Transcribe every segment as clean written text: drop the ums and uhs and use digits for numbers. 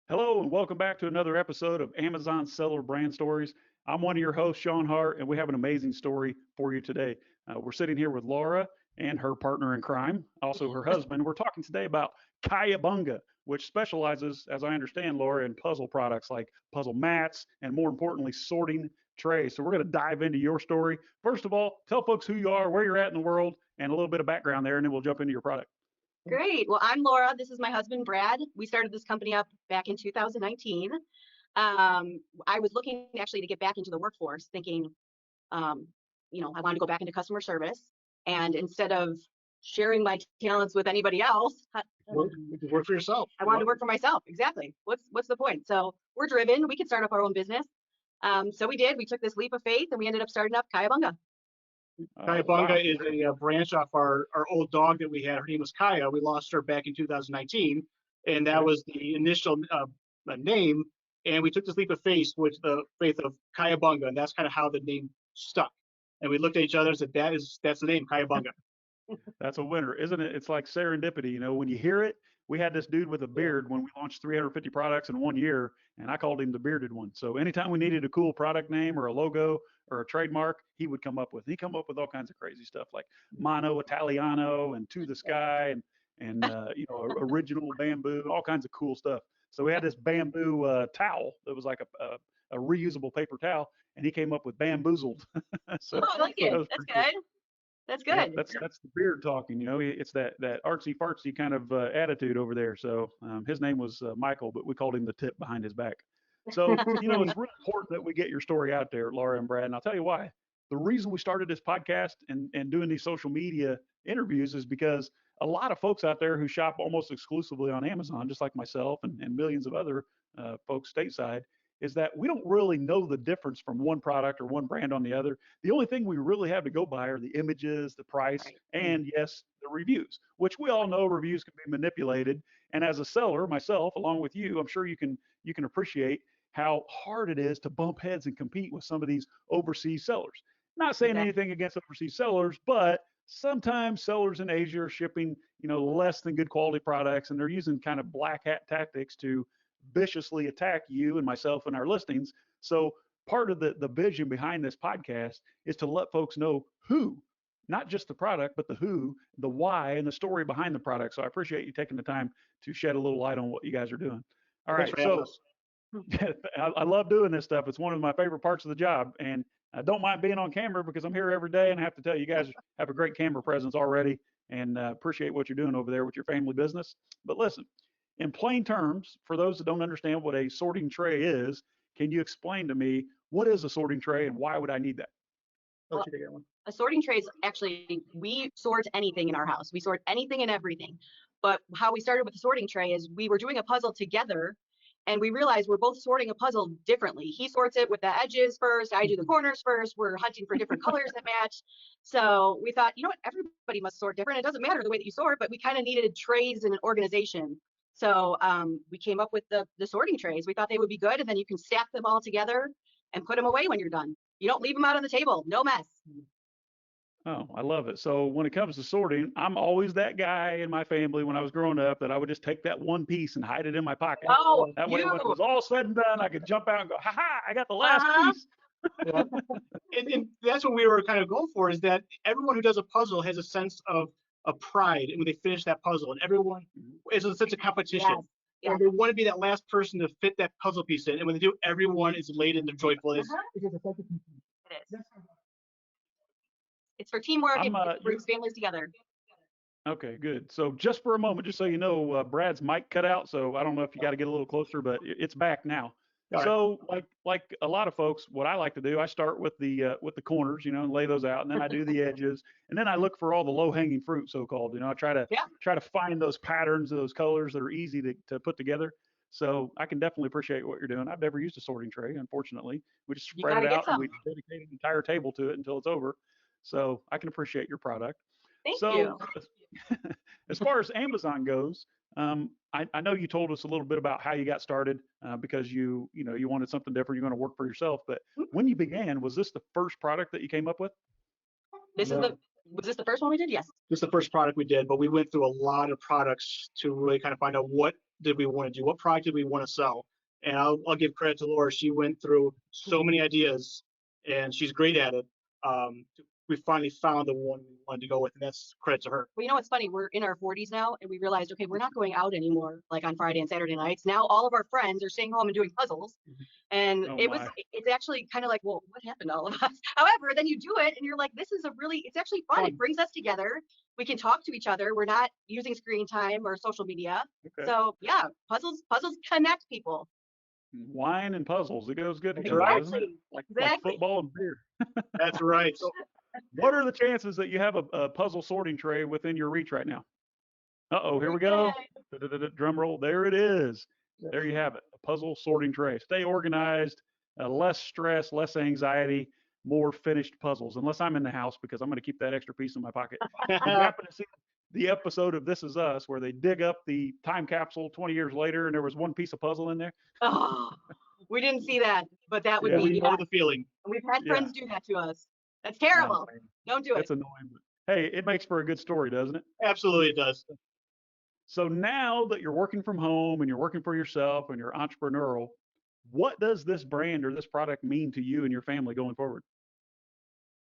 Hello and welcome back to another episode of Amazon Seller Brand Stories. I'm one of your hosts, Sean Hart, and we have an amazing story for you today. We're sitting here with Laura and her partner in crime, also her husband. We're talking today about Kaiyabunga, which specializes, as I understand, Laura, in puzzle products like puzzle mats and, more importantly, sorting trays. So we're going to dive into your story. First of all, tell folks who you are, where you're at in the world, and a little bit of background there, and then we'll jump into your product. Great. Well, I'm Laura. This is my husband, Brad. We started this company up back in 2019. I was looking actually to get back into the workforce, thinking, I wanted to go back into customer service. And instead of sharing my talents with anybody else, work for yourself. I wanted to work for myself. Exactly. What's the point? So we're driven. We could start up our own business. So we did. We took this leap of faith, and we ended up starting up Kaiyabunga. Kaiyabunga is a branch off our old dog that we had. Her name was Kaya. We lost her back in 2019, and that was the initial name. And we took this leap of faith with the faith of Kaiyabunga, and that's kind of how the name stuck. And we looked at each other and said, that's the name, Kaiyabunga. That's a winner, isn't it? It's like serendipity. When you hear it, we had this dude with a beard when we launched 350 products in 1 year, and I called him the bearded one. So anytime we needed a cool product name or a logo or a trademark, he would come up with. He come up with all kinds of crazy stuff like Mono Italiano and To the Sky and original bamboo, all kinds of cool stuff. So we had this bamboo towel that was like a reusable paper towel, and he came up with bamboozled. I like it. That's good. That's good. Yeah, that's the beard talking. It's that artsy fartsy kind of attitude over there. So his name was Michael, but we called him the tip behind his back. So it's really important that we get your story out there, Laura and Brad. And I'll tell you why. The reason we started this podcast and doing these social media interviews is because a lot of folks out there who shop almost exclusively on Amazon, just like myself and millions of other folks stateside, is that we don't really know the difference from one product or one brand on the other. The only thing we really have to go by are the images, the price, and yes, the reviews, which we all know reviews can be manipulated. And as a seller myself, along with you, I'm sure you can appreciate how hard it is to bump heads and compete with some of these overseas sellers. Not saying anything against overseas sellers, but sometimes sellers in Asia are shipping, less than good quality products, and they're using kind of black hat tactics to viciously attack you and myself and our listings. So part of the vision behind this podcast is to let folks know who, not just the product, but the who, the why, and the story behind the product. So I appreciate you taking the time to shed a little light on what you guys are doing. All right. So I love doing this stuff. It's one of my favorite parts of the job. And I don't mind being on camera because I'm here every day, and I have to tell you, guys have a great camera presence already, and appreciate what you're doing over there with your family business. But listen, in plain terms, for those that don't understand what a sorting tray is, can you explain to me what is a sorting tray and why would I need that? Well, a sorting tray is actually, we sort anything in our house. We sort anything and everything. But how we started with the sorting tray is we were doing a puzzle together, and we realized we're both sorting a puzzle differently. He sorts it with the edges first. I do the corners first. We're hunting for different colors that match. So we thought, everybody must sort different. It doesn't matter the way that you sort, but we kind of needed trays and an organization. So we came up with the sorting trays. We thought they would be good, and then you can stack them all together and put them away when you're done. You don't leave them out on the table. No mess. Oh, I love it. So when it comes to sorting, I'm always that guy in my family when I was growing up that I would just take that one piece and hide it in my pocket. Oh, that way, when it was all said and done, I could jump out and go, ha ha, I got the last piece. Yeah. and that's what we were kind of going for, is that everyone who does a puzzle has a sense of pride when they finish that puzzle, and everyone is a sense of competition. Yes. And they want to be that last person to fit that puzzle piece in, and when they do, everyone is elated and joyful. It is. It's for teamwork. It brings families together. Okay, good. So just for a moment, just so you know, Brad's mic cut out, so I don't know if you got to get a little closer, but it's back now. All so like a lot of folks, what I like to do, I start with the corners, and lay those out, and then I do the edges, and then I look for all the low hanging fruit, so called. I try to find those patterns, those colors that are easy to put together. So I can definitely appreciate what you're doing. I've never used a sorting tray, unfortunately. We just spread it out and we dedicate an entire table to it until it's over. So I can appreciate your product. Thank you. As far as Amazon goes, I know you told us a little bit about how you got started because you wanted something different. You're going to work for yourself. But when you began, was this the first product that you came up with? Was this the first one we did? Yes. This is the first product we did, but we went through a lot of products to really kind of find out what did we want to do? What product did we want to sell? And I'll give credit to Laura. She went through so many ideas, and she's great at it. We finally found the one we wanted to go with, and that's credit to her. Well, you know what's funny? We're in our 40s now, and we realized, okay, we're not going out anymore, like on Friday and Saturday nights. Now all of our friends are staying home and doing puzzles, and it's actually kind of like, well, what happened to all of us? However, then you do it, and you're like, this is it's actually fun. It brings us together. We can talk to each other. We're not using screen time or social media. Okay. So yeah, puzzles connect people. Wine and puzzles, it goes good together, exactly. doesn't it? Like football and beer. That's right. So, what are the chances that you have a puzzle sorting tray within your reach right now? Uh-oh, here we go. Drum roll. There it is. There you have it. A puzzle sorting tray. Stay organized, less stress, less anxiety, more finished puzzles. Unless I'm in the house, because I'm going to keep that extra piece in my pocket. You happen to see the episode of This Is Us where they dig up the time capsule 20 years later and there was one piece of puzzle in there? Oh, we didn't see that, but that would be. We know the feeling. We've had friends do that to us. That's terrible. Don't do it. That's annoying. But hey, it makes for a good story, doesn't it? Absolutely, it does. So now that you're working from home and you're working for yourself and you're entrepreneurial, what does this brand or this product mean to you and your family going forward?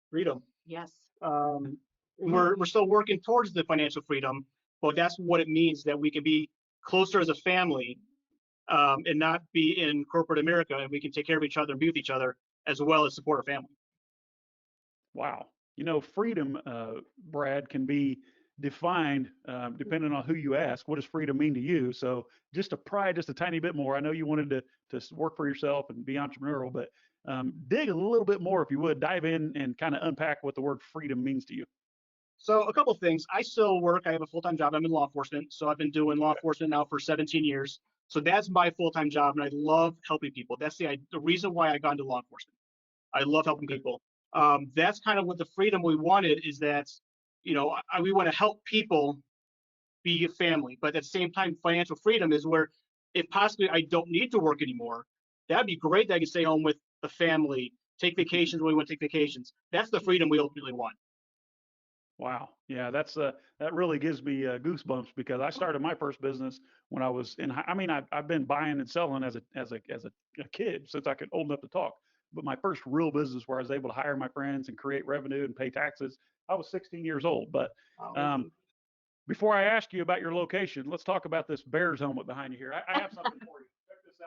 Freedom. Yes. We're still working towards the financial freedom, but that's what it means, that we can be closer as a family and not be in corporate America, and we can take care of each other and be with each other as well as support our family. Wow. You know, freedom, Brad, can be defined depending on who you ask. What does freedom mean to you? So just to pry just a tiny bit more, I know you wanted to work for yourself and be entrepreneurial, but dig a little bit more, if you would, dive in and kind of unpack what the word freedom means to you. So a couple of things. I still work. I have a full-time job. I'm in law enforcement. So I've been doing law enforcement now for 17 years. So that's my full-time job, and I love helping people. That's the reason why I got into law enforcement. I love helping people. That's kind of what the freedom we wanted, is that, you know, we want to help people be a family, but at the same time, financial freedom is where, if possibly I don't need to work anymore, that'd be great that I can stay home with the family, take vacations when we want to take vacations. That's the freedom we ultimately want. Wow. Yeah, that's that really gives me goosebumps, because I started my first business when I was in. I mean, I've been buying and selling as a kid since I could old enough to talk. But my first real business where I was able to hire my friends and create revenue and pay taxes, I was 16 years old. But before I ask you about your location, let's talk about this Bears helmet behind you here. I have something for you. Check this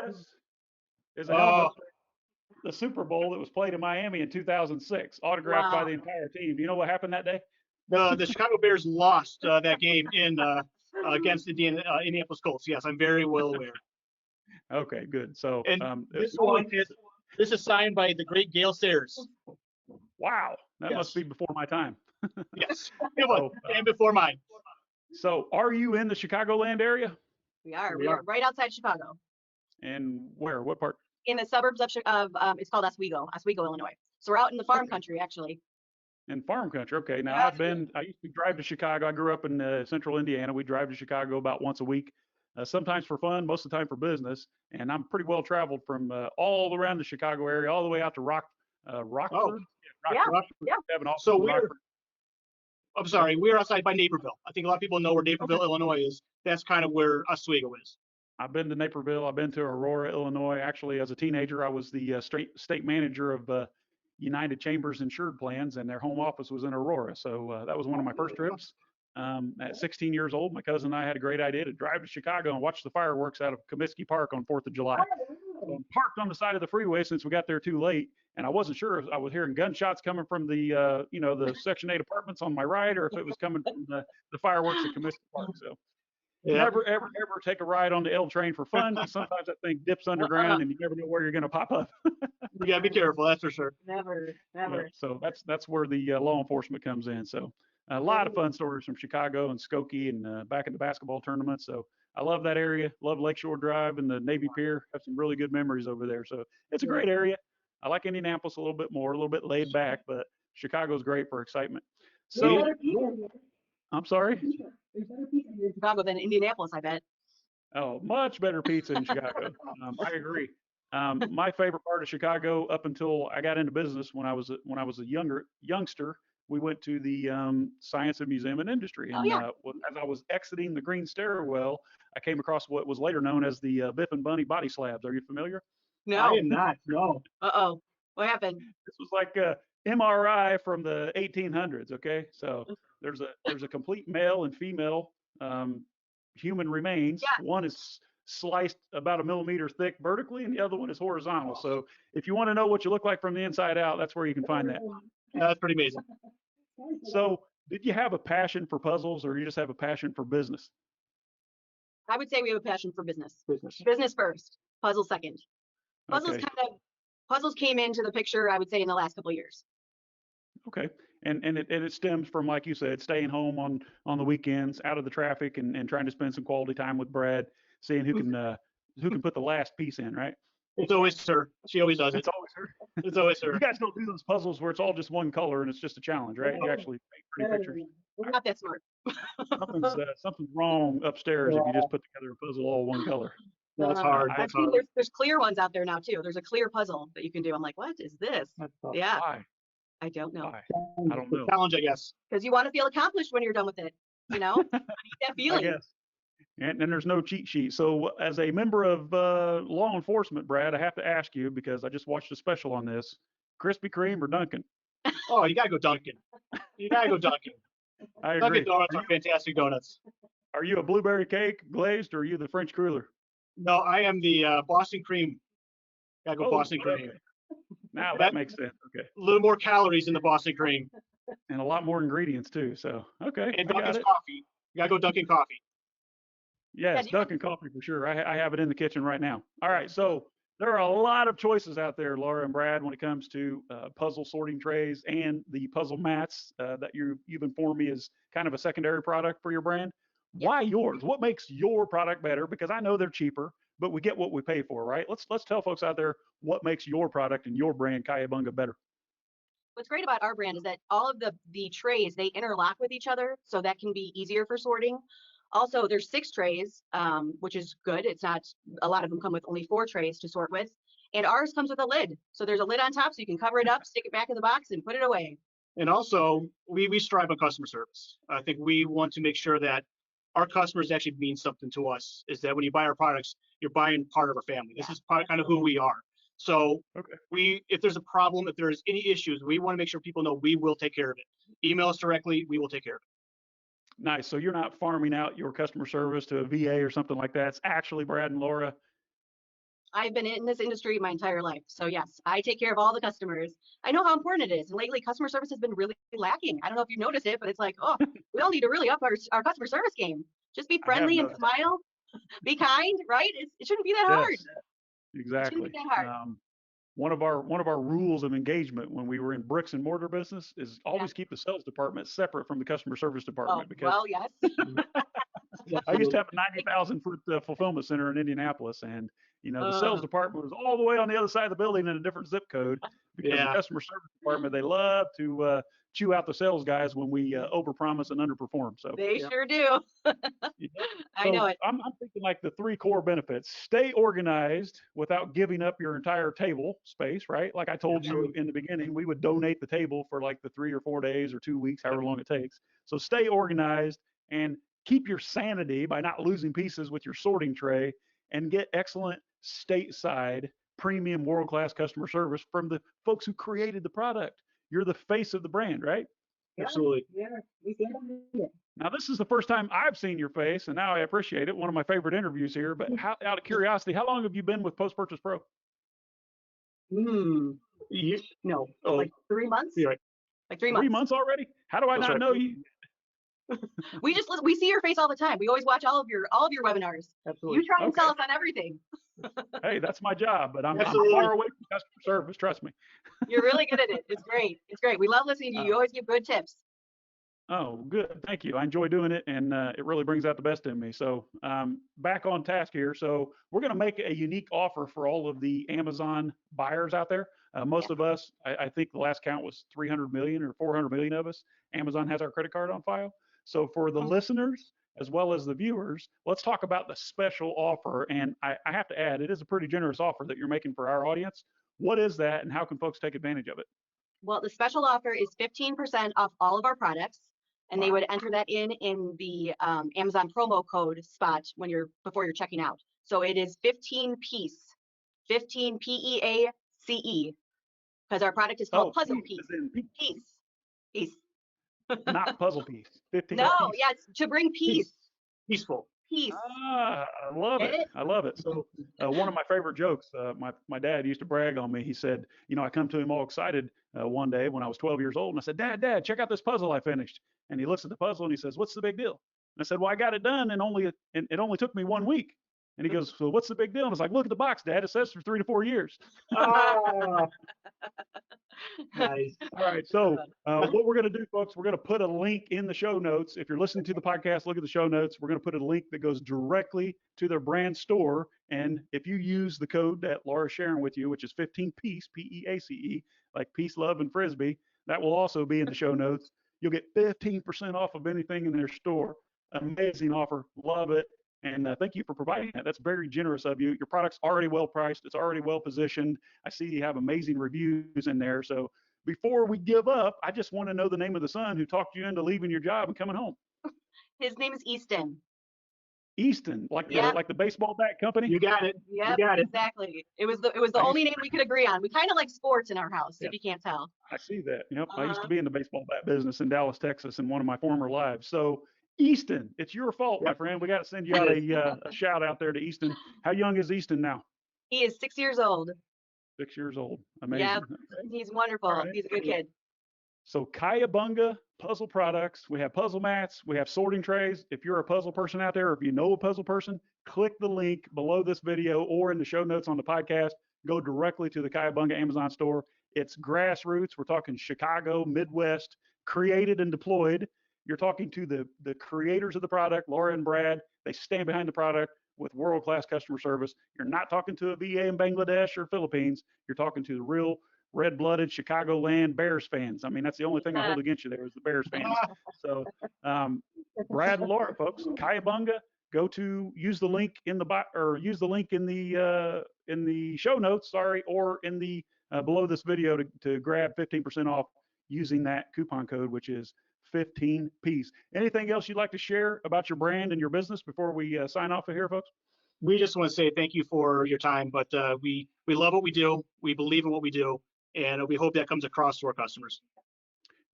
out. This is a helmet. The Super Bowl that was played in Miami in 2006, autographed by the entire team. Do you know what happened that day? The Chicago Bears lost that game against Indianapolis Colts. Yes, I'm very well aware. Okay, good. So this is signed by the great Gale Sayers. Wow, that must be before my time. Yes, it was, and before mine. So, are you in the Chicagoland area? We are. We are right outside Chicago. And where? What part? In the suburbs of it's called Oswego, Illinois. So we're out in the farm country, actually. In farm country. Okay. Now I used to drive to Chicago. I grew up in central Indiana. We drive to Chicago about once a week, sometimes for fun, most of the time for business. And I'm pretty well traveled from all around the Chicago area, all the way out to Rockford. Oh, Rockford. Yeah. So I'm sorry, we're outside by Naperville. I think a lot of people know where Naperville, Illinois is. That's kind of where Oswego is. I've been to Naperville. I've been to Aurora, Illinois. Actually, as a teenager, I was the state manager of United Chambers Insured Plans, and their home office was in Aurora. So that was one of my first trips. At 16 years old, my cousin and I had a great idea to drive to Chicago and watch the fireworks out of Comiskey Park on 4th of July. So I parked on the side of the freeway since we got there too late, and I wasn't sure if I was hearing gunshots coming from the the Section 8 apartments on my right, or if it was coming from the fireworks at Comiskey Park. So. Never, ever, ever take a ride on the L train for fun, because sometimes that thing dips underground and you never know where you're going to pop up. You got to be careful, that's for sure. Never. Yeah, so that's where the law enforcement comes in. So a lot of fun stories from Chicago and Skokie and back in the basketball tournament. So I love that area. Love Lakeshore Drive and the Navy Pier. Have some really good memories over there. So it's a great area. I like Indianapolis a little bit more, a little bit laid back, but Chicago's great for excitement. So I'm sorry? There's better pizza in Chicago than Indianapolis, I bet. Oh, much better pizza in Chicago. I agree. My favorite part of Chicago, up until I got into business when I was a youngster, we went to the Science and Museum and Industry. Oh And yeah. as I was exiting the green stairwell, I came across what was later known as the Biff and Bunny body slabs. Are you familiar? I No. am not. No. Uh-oh. What happened? This was like a MRI from the 1800s. Okay, so there's a complete male and female um, human remains. Yeah. One is sliced about a millimeter thick vertically, and the other one is horizontal. So if you want to know what you look like from the inside out, that's where you can find that. That's pretty amazing. So did you have a passion for puzzles, or you just have a passion for business? I would say we have a passion for business. Business. Business first, puzzle second. Puzzles Okay. puzzles came into the picture, I would say, in the last couple of years. Okay. And it stems from, like you said, staying home on the weekends, out of the traffic, and trying to spend some quality time with Brad, seeing who can put the last piece in, right? It's always her. She always does it. It's always her. It's always her. You guys don't do those puzzles where it's all just one color and it's just a challenge, right? You actually make pretty pictures. We're not that smart. Something's wrong upstairs if you just put together a puzzle all one color. That's hard. I've That's seen hard. there's clear ones out there now too. There's a clear puzzle that you can do. I'm like, what is this? Yeah, Why? I don't know. Why? I don't know. Challenge, I guess. Because you want to feel accomplished when you're done with it. You know, I need that I feeling. guess. And there's no cheat sheet. So as a member of law enforcement, Brad, I have to ask you because I just watched a special on this: Krispy Kreme or Dunkin'? Oh, you gotta go Dunkin'. You gotta go Dunkin'. I agree. Dunkin' Donuts are fantastic donuts. Are you a blueberry cake glazed or are you the French cruller? No, I am the Boston cream. Gotta go Oh, Boston okay. cream. Now That- that makes sense. Okay. A little more calories in the Boston cream. And a lot more ingredients too. So okay. And I got Dunkin's it. coffee. You gotta go Dunkin' coffee. Yes, do you want- Dunkin' coffee for sure. I have it in the kitchen right now. All right, so there are a lot of choices out there, Laura and Brad, when it comes to puzzle sorting trays and the puzzle mats that you've informed me is kind of a secondary product for your brand. Why yours? What makes your product better? Because I know they're cheaper, but we get what we pay for, right? Let's tell folks out there what makes your product and your brand Kaiyabunga better. What's great about our brand is that all of the trays, they interlock with each other, so that can be easier for sorting. Also, there's 6 trays, which is good. It's not, a lot of them come with only 4 trays to sort with. And ours comes with a lid. So there's a lid on top so you can cover it up, stick it back in the box and put it away. And also, we strive on customer service. I think we want to make sure that our customers actually mean something to us, is that when you buy our products, you're buying part of our family. This is kind of who we are. So Okay. if there's a problem, if there's any issues, we want to make sure people know we will take care of it. Email us directly, we will take care of it. Nice. So you're not farming out your customer service to a VA or something like that. It's actually Brad and Laura. I've been in this industry my entire life. So yes, I take care of all the customers. I know how important it is. And lately, customer service has been really lacking. I don't know if you've noticed it, but it's like, oh, we all need to really up our customer service game. Just be friendly and noticed. smile, be kind, right? It shouldn't be that hard. Yes, exactly. It shouldn't be that hard. One of our rules of engagement when we were in bricks and mortar business is always keep the sales department separate from the customer service Oh, department because well, yes. I used to have a 90,000 foot fulfillment center in Indianapolis, and the sales department was all the way on the other side of the building in a different zip code because the customer service department, they love to chew out the sales guys when we overpromise and underperform. So They sure do. I know it. I'm thinking like the 3 core benefits: stay organized without giving up your entire table space, right? Like I told you in the beginning, we would donate the table for like the 3 or 4 days or 2 weeks, however long it takes. So stay organized and keep your sanity by not losing pieces with your sorting tray, and get excellent stateside premium world-class customer service from the folks who created the product. You're the face of the brand, right? Absolutely. Now, this is the first time I've seen your face, and now I appreciate it. One of my favorite interviews here. But out of curiosity, how long have you been with Post Purchase Pro? No, Oh, like 3 months. you're right. Like 3 3 months. months already? How do I That's not right. know you? We see your face all the time. We always watch all of your webinars. Absolutely. You try and sell Okay. us on everything. Hey, that's my job, but I'm Absolutely. far away from customer service. Trust me. You're really good at it. It's great. It's great. We love listening to you. You always give good tips. Oh, good. Thank you. I enjoy doing it, and it really brings out the best in me. So back on task here. So we're going to make a unique offer for all of the Amazon buyers out there. Most of us, I think the last count was 300 million or 400 million of us. Amazon has our credit card on file. So for the listeners as well as the viewers, let's talk about the special offer. And I have to add, it is a pretty generous offer that you're making for our audience. What is that, and how can folks take advantage of it? Well, the special offer is 15% off all of our products, and they would enter that in the Amazon promo code spot before you're checking out. So it is 15 piece, 15 PEACE, because our product is called Puzzle Piece. Piece. Not puzzle piece. 15 No, piece. yeah, it's to bring peace. Peaceful. Peace. Ah, I love it. I love it. So one of my favorite jokes, my dad used to brag on me. He said, I come to him all excited one day when I was 12 years old, and I said, Dad, check out this puzzle I finished. And he looks at the puzzle and he says, what's the big deal? And I said, well, I got it done, and it only took me 1 week. And he goes, so what's the big deal? And I was like, look at the box, Dad. It says for 3 to 4 years. Oh, nice. All right. So what we're going to do, folks, we're going to put a link in the show notes. If you're listening to the podcast, look at the show notes. We're going to put a link that goes directly to their brand store. And if you use the code that Laura's sharing with you, which is 15 piece, PEACE, like peace, love, and frisbee, that will also be in the show notes. You'll get 15% off of anything in their store. Amazing offer. Love it. And thank you for providing that. That's very generous of you. Your product's already well priced. It's already well positioned. I see you have amazing reviews in there. So before we give up, I just want to know the name of the son who talked you into leaving your job and coming home. His name is Easton. Easton, like the baseball bat company. You got it. Yeah, You got it. exactly. It was the only name we could agree on. We kind of like sports in our house, if you can't tell. I see that. Yep. I used to be in the baseball bat business in Dallas, Texas, in one of my former lives. So Easton, it's your fault, my friend. We got to send you out a shout out there to Easton. How young is Easton now? He is 6 years old. 6 years old. Amazing. Yeah, he's wonderful. Right. He's a good kid. So Kaiyabunga puzzle products. We have puzzle mats. We have sorting trays. If you're a puzzle person out there, or if you know a puzzle person, click the link below this video or in the show notes on the podcast. Go directly to the Kaiyabunga Amazon store. It's grassroots. We're talking Chicago, Midwest, created and deployed. You're talking to the creators of the product, Laura and Brad. They stand behind the product with world-class customer service. You're not talking to a VA in Bangladesh or Philippines. You're talking to the real red-blooded Chicagoland Bears fans. I mean, that's the only thing I hold against you there is the Bears fans. So Brad and Laura, folks, Kaiyabunga, use the link in the show notes, or in the below this video to grab 15% off using that coupon code, which is 15 piece. Anything else you'd like to share about your brand and your business before we sign off of here, folks? We just want to say thank you for your time, but we love what we do. We believe in what we do, and we hope that comes across to our customers.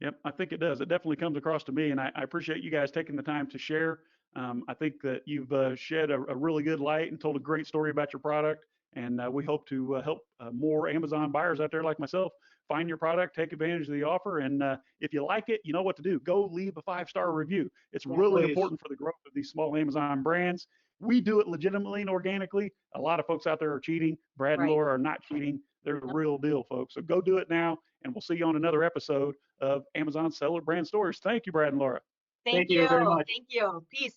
Yep, I think it does. It definitely comes across to me, and I appreciate you guys taking the time to share. I think that you've shed a really good light and told a great story about your product, and we hope to help more Amazon buyers out there like myself find your product, take advantage of the offer, and if you like it, you know what to do. Go leave a 5-star review. It's really important for the growth of these small Amazon brands. We do it legitimately and organically. A lot of folks out there are cheating. Brad and Laura are not cheating. They're the real deal, folks. So go do it now, and we'll see you on another episode of Amazon Seller Brand Stories. Thank you, Brad and Laura. Thank you very much. Thank you. Peace.